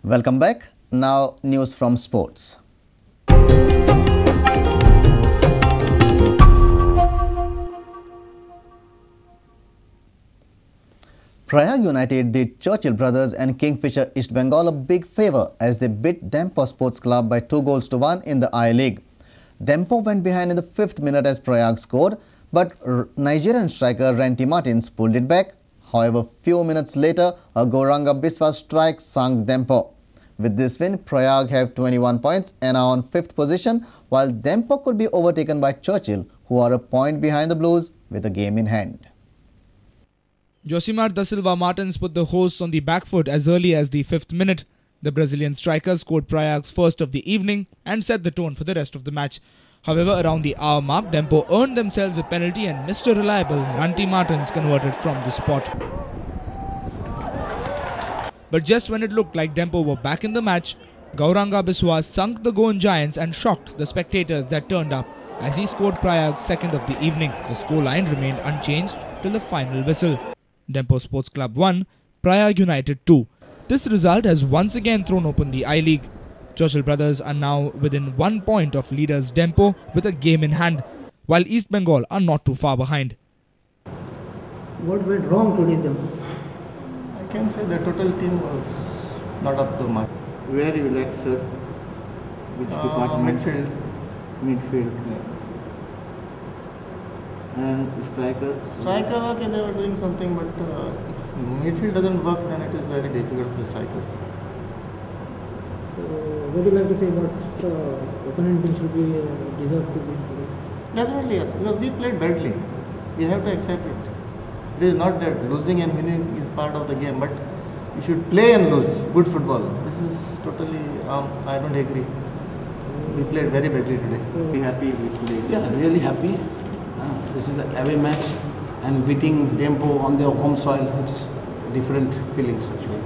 Welcome back. Now news from sports. Prayag United did Churchill Brothers and Kingfisher East Bengal a big favour as they beat Dempo Sports Club by 2-1 in the I-League. Dempo went behind in the 5th minute as Prayag scored, but Nigerian striker Ranty Martins pulled it back. However, few minutes later, a Gauranga Biswas strike sunk Dempo. With this win, Prayag have 21 points and are on 5th position, while Dempo could be overtaken by Churchill, who are a point behind the Blues with a game in hand. Josimar da Silva Martins put the hosts on the back foot as early as the 5th minute. The Brazilian striker scored Prayag's first of the evening and set the tone for the rest of the match. However, around the hour mark, Dempo earned themselves a penalty and Mr. Reliable Ranty Martins converted from the spot. But just when it looked like Dempo were back in the match, Gauranga Biswas sunk the Goan Giants and shocked the spectators that turned up as he scored Prayag's second of the evening. The scoreline remained unchanged till the final whistle. Dempo Sports Club 1, Prayag United 2. This result has once again thrown open the I-League. Churchill Brothers are now within 1 point of leaders Dempo with a game in hand, while East Bengal are not too far behind. What went wrong today, Dempo? I can say the total team was not up to mark. Where you like, sir? Which department? Midfield. Yeah. And strikers? Strikers, okay, they were doing something, but if midfield doesn't work, then it is very difficult for strikers. So, what do you like to say about opponent team should be deserved to win today? Definitely, yes. Because we played badly. We have to accept it. It is not that losing and winning is part of the game, but you should play and lose good football. This is totally, I don't agree. We played very badly today. Be happy with today. Yeah, really happy. This is an away match and beating Dempo on their home soil, it's different feelings actually.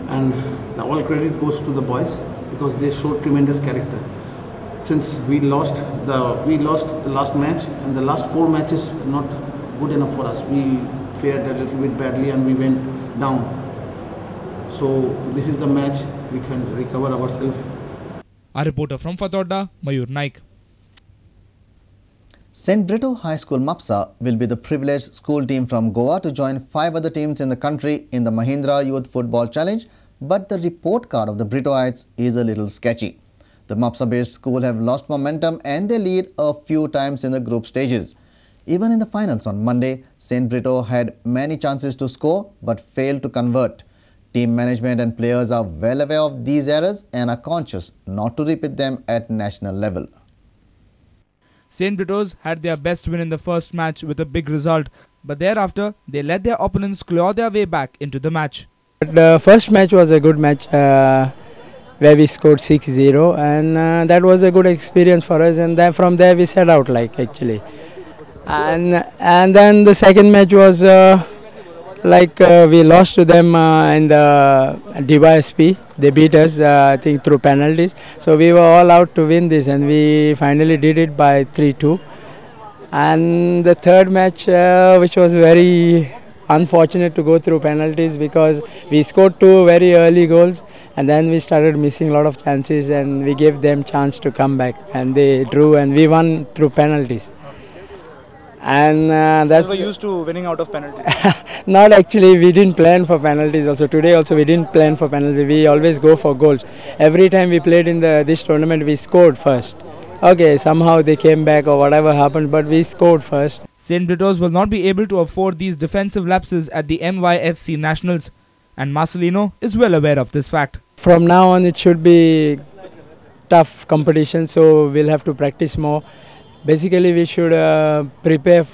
And all credit goes to the boys because they showed tremendous character. Since we lost the last match and the last 4 matches not good enough for us. We fared a little bit badly and we went down. So this is the match we can recover ourselves. Our reporter from Fatorda, Mayur Naik. St. Brito High School MAPSA will be the privileged school team from Goa to join 5 other teams in the country in the Mahindra Youth Football Challenge, but the report card of the Britoites is a little sketchy. The MAPSA-based school have lost momentum and they lead a few times in the group stages. Even in the finals on Monday, St. Brito had many chances to score but failed to convert. Team management and players are well aware of these errors and are conscious not to repeat them at national level. St. Brito's had their best win in the first match with a big result, but thereafter they let their opponents claw their way back into the match. The first match was a good match where we scored 6-0 and that was a good experience for us, and then from there we set out actually. And then the second match was we lost to them in the DYSP. They beat us, I think, through penalties. So we were all out to win this, and we finally did it by 3-2. And the third match, which was very unfortunate to go through penalties because we scored 2 very early goals, and then we started missing a lot of chances, and we gave them chance to come back, and they drew, and we won through penalties. And that's... So we were used to winning out of penalties? Not actually, we didn't plan for penalties also. Today also we didn't plan for penalties. We always go for goals. Every time we played in this tournament, we scored first. Okay, somehow they came back or whatever happened, but we scored first. St. Brito's will not be able to afford these defensive lapses at the MYFC Nationals, and Marcelino is well aware of this fact. From now on it should be tough competition, so we'll have to practice more. Basically we should prepare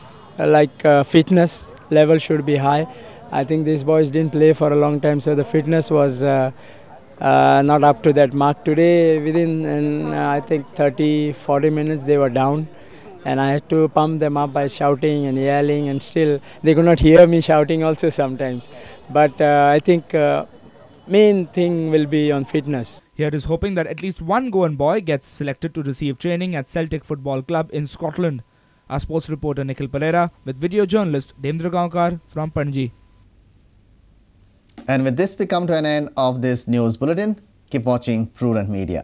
fitness level should be high. I think these boys didn't play for a long time, so the fitness was not up to that mark. Today within I think 30-40 minutes they were down, and I had to pump them up by shouting and yelling, and still they could not hear me shouting also sometimes. But I think main thing will be on fitness. Here is hoping that at least one Goan boy gets selected to receive training at Celtic Football Club in Scotland. Our sports reporter Nikhil Pereira with video journalist Demdra Gaonkar from Panji. And with this, we come to an end of this news bulletin. Keep watching Prudent Media.